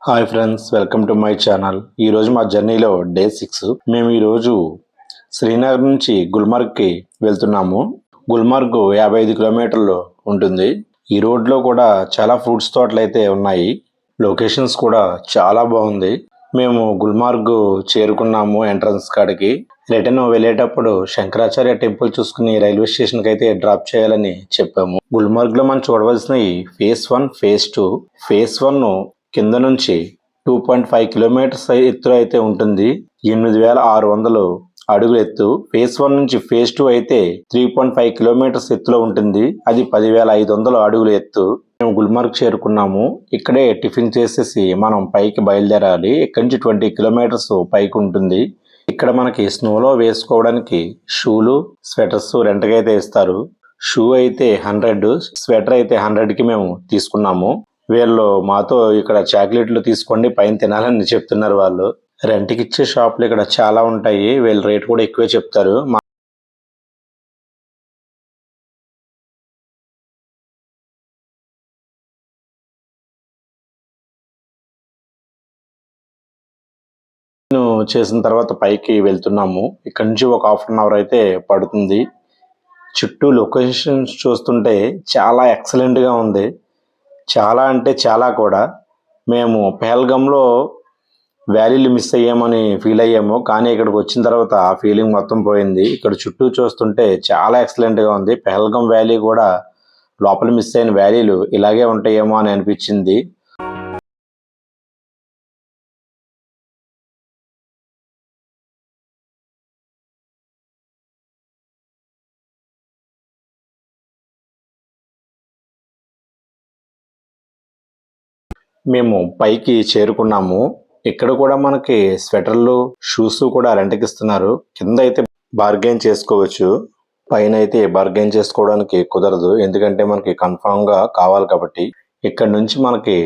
Hi friends, welcome to my channel. ఈరోజు మా జర్నీలో డే 6. మేము ఈరోజు శ్రీనగర్ నుంచి గుల్మర్గ్కి వెళ్తున్నాము. గుల్మర్గ్ 55 కిలోమీటర్లు ఉంటుంది. ఈ రోడ్లో కూడా చాలా ఫ్రూట్స్ తోటలు అయితే ఉన్నాయి. లొకేషన్స్ కూడా చాలా బాగుంది. మేము గుల్మార్గ్ చేరుకున్నాము ఎంట్రన్స్ కాడికి. రిటర్న్ వెళ్ళేటప్పుడు శంకరాచార్య టెంపుల్ చూసుకుని రైల్వే స్టేషన్కి అయితే డ్రాప్ చేయాలని చెప్పాము. గుల్మార్గ్లో మనం చూడవలసినవి ఫేజ్ 1, ఫేజ్ 2. ఫేజ్ 1 కింద నుంచి 2.5 కిలోమీటర్స్ ఎత్తులో అయితే ఉంటుంది. 8600 అడుగుల ఎత్తు. ఫేజ్ 1 నుంచి ఫేజ్ 2 అయితే 3.5 కిలోమీటర్స్ ఎత్తులో ఉంటుంది. అది 10,500 అడుగుల ఎత్తు. మేము గుల్మార్గ్ చేరుకున్నాము. ఇక్కడే టిఫిన్ చేసేసి మనం పైకి బయలుదేరాలి. ఇక్కడి నుంచి 20 కిలోమీటర్స్ పైకి ఉంటుంది. ఇక్కడ మనకి స్నోలో వేసుకోవడానికి షూలు, స్వెటర్స్ రెంట్కి అయితే ఇస్తారు. షూ అయితే 100, స్వెటర్ అయితే 100కి మేము తీసుకున్నాము. వీళ్ళు మాతో ఇక్కడ చాక్లెట్లు తీసుకోండి, పైన తినాలని చెప్తున్నారు. వాళ్ళు రెంట్కి ఇచ్చే షాపులు ఇక్కడ చాలా ఉంటాయి. వీళ్ళ రేట్ కూడా ఎక్కువే చెప్తారు. చేసిన తర్వాత పైకి వెళ్తున్నాము. ఇక్కడ నుంచి ఒక హాఫ్ అన్ అవర్ అయితే పడుతుంది. చుట్టూ లొకేషన్స్ చూస్తుంటే చాలా ఎక్సలెంట్గా ఉంది. చాలా అంటే చాలా కూడా. మేము పెహల్గాంలో వ్యాలీలు మిస్ అయ్యామని ఫీల్ అయ్యాము, కానీ ఇక్కడికి వచ్చిన తర్వాత ఆ ఫీలింగ్ మొత్తం పోయింది. ఇక్కడ చుట్టూ చూస్తుంటే చాలా ఎక్సలెంట్గా ఉంది. పెహల్గాం వ్యాలీ కూడా లోపల మిస్ అయిన వ్యాలీలు ఇలాగే ఉంటాయేమో అని అనిపించింది. మేము పైకి చేరుకున్నాము. ఇక్కడ కూడా మనకి స్వెటర్లు, షూస్ కూడా రెంట్కి ఇస్తున్నారు. కింద అయితే బార్గెన్ చేసుకోవచ్చు, పైన అయితే బార్గెన్ చేసుకోవడానికి కుదరదు, ఎందుకంటే మనకి కన్ఫామ్గా కావాలి కాబట్టి. ఇక్కడ నుంచి మనకి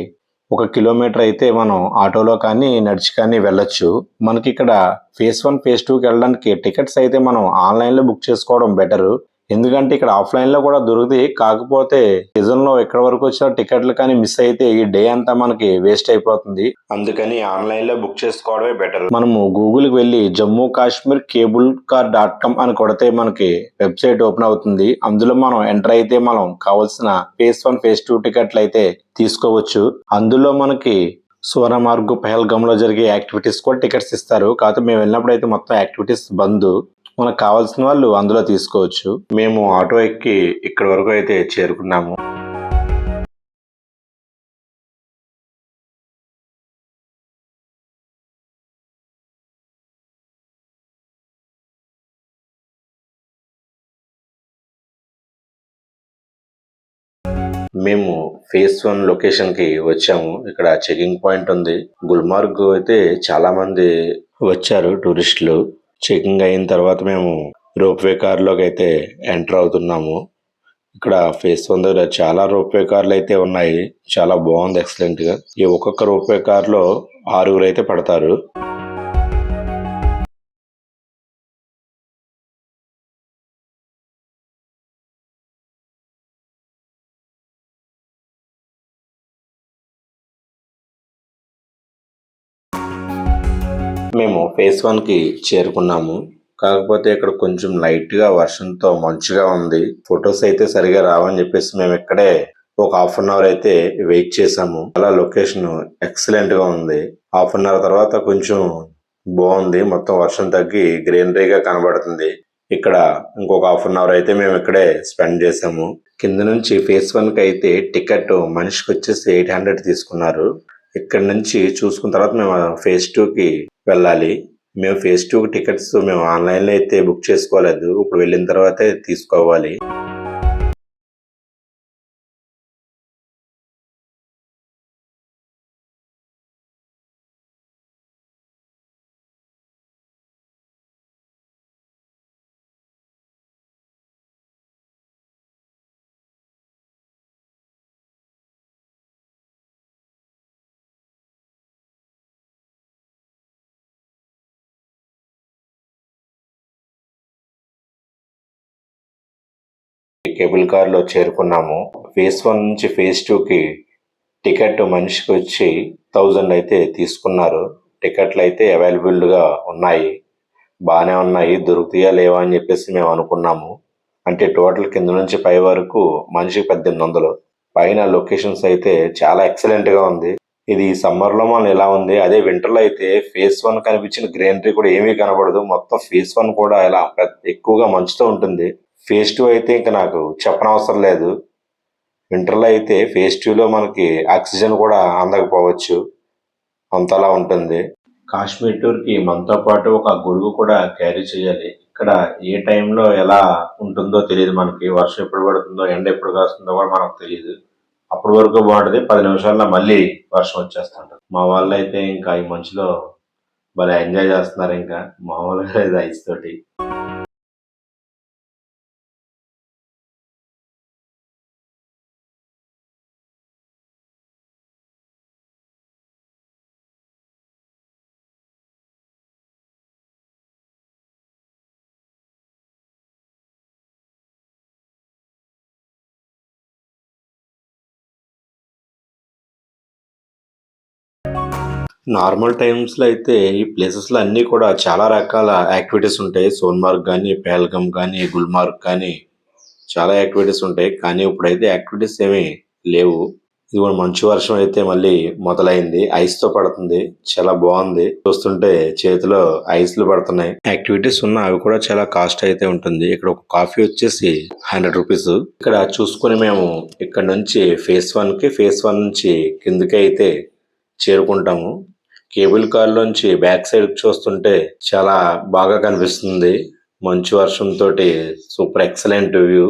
1 కిలోమీటర్ అయితే మనం ఆటోలో కానీ నడిచి కానీ వెళ్ళొచ్చు. మనకి ఇక్కడ ఫేజ్ 1, ఫేజ్ 2కి వెళ్ళడానికి టికెట్స్ అయితే మనం ఆన్లైన్లో బుక్ చేసుకోవడం బెటర్. ఎందుకంటే ఇక్కడ ఆఫ్లైన్లో కూడా దొరుకుతాయి. కాకపోతే సీజన్లో ఎక్కడి వరకు వచ్చిన టికెట్లు కానీ మిస్ అయితే ఈ డే అంతా మనకి వేస్ట్ అయిపోతుంది. అందుకని ఆన్లైన్లో బుక్ చేసుకోవడమే బెటర్. మనము గూగుల్కి వెళ్ళి Jammu Kashmir cable car .com అని కొడితే మనకి వెబ్సైట్ ఓపెన్ అవుతుంది. అందులో మనం ఎంటర్ అయితే మనం కావాల్సిన ఫేజ్ 1, ఫేజ్ 2 టికెట్లు అయితే తీసుకోవచ్చు. అందులో మనకి సోనమార్గ్, పెహల్గాంలో జరిగే యాక్టివిటీస్ కూడా టికెట్స్ ఇస్తారు. కాకపోతే మేము వెళ్ళినప్పుడు అయితే మొత్తం యాక్టివిటీస్ బంద్. మనకు కావాల్సిన వాళ్ళు అందులో తీసుకోవచ్చు. మేము ఆటో ఎక్కి ఇక్కడ వరకు అయితే చేరుకున్నాము. మేము ఫేజ్ 1 లొకేషన్కి వచ్చాము. ఇక్కడ చెకింగ్ పాయింట్ ఉంది. గుల్మార్గ్ అయితే చాలా మంది వచ్చారు టూరిస్టులు. చెకింగ్ అయిన తర్వాత మేము రోప్వే కార్లోకి అయితే ఎంటర్ అవుతున్నాము. ఇక్కడ ఫేజ్ 1 దగ్గర చాలా రోప్వే కార్లు అయితే ఉన్నాయి. చాలా బాగుంది, ఎక్సలెంట్గా. ఈ ఒక్కొక్క రోప్వే కార్లో 6 అయితే పడతారు. మేము ఫేజ్ 1కి చేరుకున్నాము. కాకపోతే ఇక్కడ కొంచెం లైట్గా వర్షంతో మంచుగా ఉంది. ఫొటోస్ అయితే సరిగా రావని చెప్పేసి మేము ఇక్కడే ఒక హాఫ్ అన్ అవర్ అయితే వెయిట్ చేసాము. అలా లొకేషన్ ఎక్సలెంట్గా ఉంది. హాఫ్ అన్ అవర్ తర్వాత కొంచెం బాగుంది. మొత్తం వర్షం తగ్గి గ్రీనరీగా కనబడుతుంది. ఇక్కడ ఇంకొక హాఫ్ అన్ అవర్ అయితే మేము ఇక్కడే స్పెండ్ చేసాము. కింద నుంచి ఫేజ్ 1కి అయితే టికెట్ మనిషికి వచ్చేసి 800 తీసుకున్నారు. ఇక్కడ నుంచి చూసుకున్న తర్వాత మేము ఫేజ్ 2కి వెళ్ళాలి. మేము ఫేజ్ 2 టికెట్స్ మేము ఆన్లైన్లో అయితే బుక్ చేసుకోలేదు. ఇప్పుడు వెళ్ళిన తర్వాతే తీసుకోవాలి. కేబుల్ కార్లో చేరుకున్నాము. ఫేజ్ 1 నుంచి ఫేజ్ 2కి టికెట్ మనిషికి వచ్చి 1000 అయితే తీసుకున్నారు. టికెట్లు అయితే అవైలబుల్గా ఉన్నాయి, బాగానే ఉన్నాయి. దొరుకుతాయా లేవా అని చెప్పేసి మేము అనుకున్నాము. అంటే టోటల్ కింద నుంచి పై వరకు మనిషికి 1800. పైన లొకేషన్స్ అయితే చాలా ఎక్సలెంట్గా ఉంది. ఇది సమ్మర్లో మనం ఇలా ఉంది. అదే వింటర్లో అయితే ఫేస్ 1 కనిపించిన గ్రీనరీ కూడా ఏమీ కనబడదు. మొత్తం ఫేస్ 1 కూడా ఇలా ఎక్కువగా మంచుతో ఉంటుంది. ఫేస్ 2 అయితే ఇంకా నాకు చెప్పనవసరం లేదు. వింటర్లో అయితే ఫేజ్ 2లో మనకి ఆక్సిజన్ కూడా అందకపోవచ్చు, అంతలా ఉంటుంది. కాశ్మీర్ టూర్కి మనతో పాటు ఒక గొడుగు కూడా క్యారీ చేయాలి. ఇక్కడ ఏ టైంలో ఎలా ఉంటుందో తెలియదు మనకి. వర్షం ఎప్పుడు పడుతుందో, ఎండ ఎప్పుడు కాస్తుందో కూడా మనకు తెలియదు. అప్పటి వరకు బాగుంటుంది, 10 నిమిషాల్లో మళ్ళీ వర్షం వచ్చేస్తుంటుంది. మా వాళ్ళు అయితే ఇంకా ఈ మంచులో భలే ఎంజాయ్ చేస్తున్నారు. ఇంకా మామూలుగా లేదు ఐస్ తోటి. నార్మల్ టైమ్స్‌లో అయితే ఈ ప్లేసెస్‌లో అన్నీ కూడా చాలా రకాల యాక్టివిటీస్ ఉంటాయి. సోన్మార్గ్ గానీ, పెహల్గామ్ గానీ, గుల్మార్గ్ కానీ చాలా యాక్టివిటీస్ ఉంటాయి. కానీ ఇప్పుడైతే యాక్టివిటీస్ ఏమీ లేవు. ఇదిగో మంచు వర్షం అయితే మళ్ళీ మొదలైంది. ఐస్‌తో పడుతుంది. చాలా బాగుంది. చూస్తుంటే చేతిలో ఐస్‌లు పడుతున్నాయి. యాక్టివిటీస్ ఉన్నా అవి కూడా చాలా కాస్ట్ అయితే ఉంటుంది. ఇక్కడ ఒక కాఫీ వచ్చేసి ₹100. ఇక్కడ చూసుకొని మేము ఇక్కడ నుంచి ఫేజ్ 1కి, ఫేజ్ 1 నుంచి కిందకి అయితే చేరుకుంటాము. కేబుల్ కార్‌లోంచి బ్యాక్ సైడ్ చూస్తుంటే చాలా బాగా కనిపిస్తుంది. మంచు వర్షంతోటి సూపర్ ఎక్సలెంట్ వ్యూ.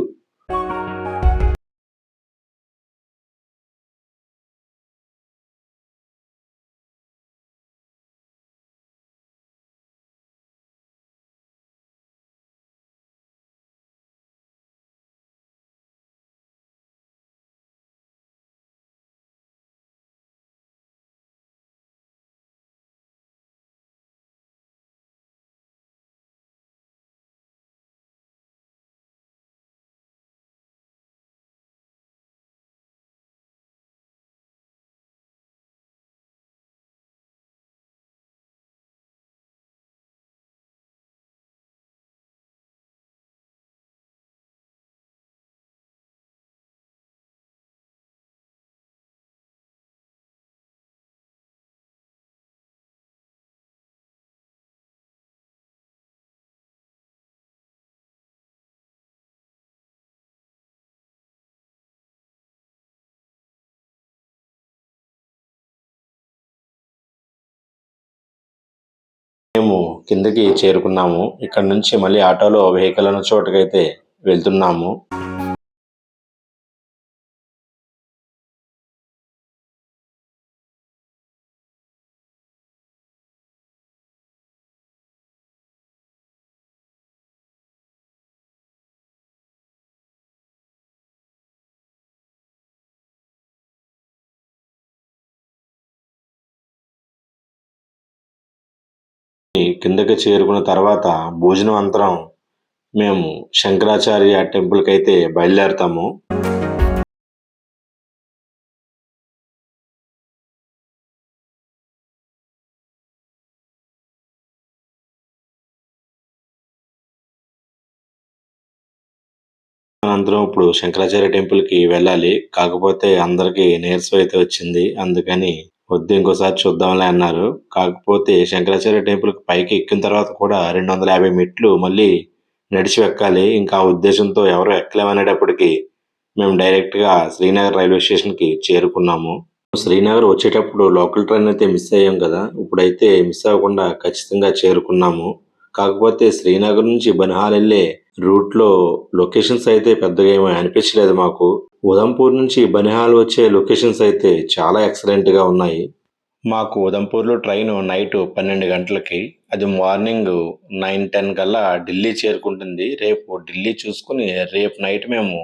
మేము కిందకి చేరుకున్నాము. ఇక్కడ నుంచి మళ్ళీ ఆటోలో వెహికల్ ఉన్న చోటుకైతే వెళ్తున్నాము. కిందకి చేరుకున్న తర్వాత భోజనం అంతరం మేము శంకరాచార్య టెంపుల్కి అయితే బయలుదేరుతాము. మనందరం ఇప్పుడు శంకరాచార్య టెంపుల్కి వెళ్ళాలి. కాకపోతే అందరికి నీరసం అయితే వచ్చింది. అందుకని వద్దు, ఇంకోసారి చూద్దాంలే అన్నారు. కాకపోతే శంకరాచార్య టెంపుల్కి పైకి ఎక్కిన తర్వాత కూడా 250 మెట్లు మళ్ళీ నడిచి ఎక్కాలి. ఇంకా ఆ ఉద్దేశంతో ఎవరు ఎక్కలేమనేటప్పటికి మేము డైరెక్ట్గా శ్రీనగర్ రైల్వే స్టేషన్కి చేరుకున్నాము. శ్రీనగర్ వచ్చేటప్పుడు లోకల్ ట్రైన్ అయితే మిస్ అయ్యాం కదా. ఇప్పుడైతే మిస్ అవ్వకుండా ఖచ్చితంగా చేరుకున్నాము. కాకపోతే శ్రీనగర్ నుంచి బనిహాల్ వెళ్ళే రూట్లో లొకేషన్స్ అయితే పెద్దగా ఏమీ అనిపించలేదు మాకు. ఉదంపూర్ నుంచి బనిహాల్ వచ్చే లొకేషన్స్ అయితే చాలా ఎక్సలెంట్గా ఉన్నాయి. మాకు ఉదంపూర్లో ట్రైన్ నైట్ 12 గంటలకి, అది మార్నింగ్ 9-10 కల్లా ఢిల్లీ చేరుకుంటుంది. రేపు ఢిల్లీ చూసుకుని రేపు నైట్ మేము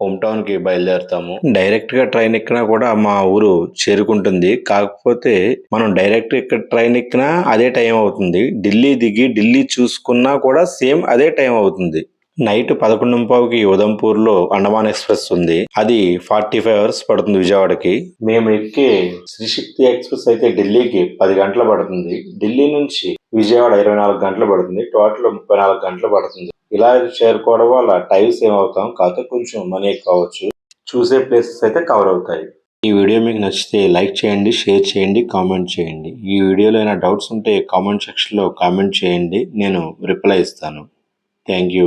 హోమ్ టౌన్కి బయలుదేరుతాము. డైరెక్ట్గా ట్రైన్ ఎక్కినా కూడా మా ఊరు చేరుకుంటుంది. కాకపోతే మనం డైరెక్ట్ ఇక్కడ ట్రైన్ ఎక్కినా అదే టైం అవుతుంది. ఢిల్లీ దిగి ఢిల్లీ చూసుకున్నా కూడా సేమ్ అదే టైం అవుతుంది. నైట్ 11:15కి ఉదంపూర్లో అండమాన్ ఎక్స్ప్రెస్ ఉంది. అది 45 అవర్స్ పడుతుంది విజయవాడకి. మేము ఎక్కే శ్రీశక్తి ఎక్స్ప్రెస్ అయితే ఢిల్లీకి 10 గంటలు పడుతుంది. ఢిల్లీ నుంచి విజయవాడ 24 గంటలు పడుతుంది. టోటల్ 34 గంటలు పడుతుంది. ఇలా చేరుకోవడం వల్ల టైం సేవ్ అవుతాం. కాకపోతే కొంచెం మనీ ఎక్కువ అవ్వచ్చు. చూసే ప్లేసెస్ అయితే కవర్ అవుతాయి. ఈ వీడియో మీకు నచ్చితే లైక్ చేయండి, షేర్ చేయండి, కామెంట్ చేయండి. ఈ వీడియోలో ఏమైనా డౌట్స్ ఉంటే కామెంట్ సెక్షన్లో కామెంట్ చేయండి. నేను రిప్లై ఇస్తాను. Thank you.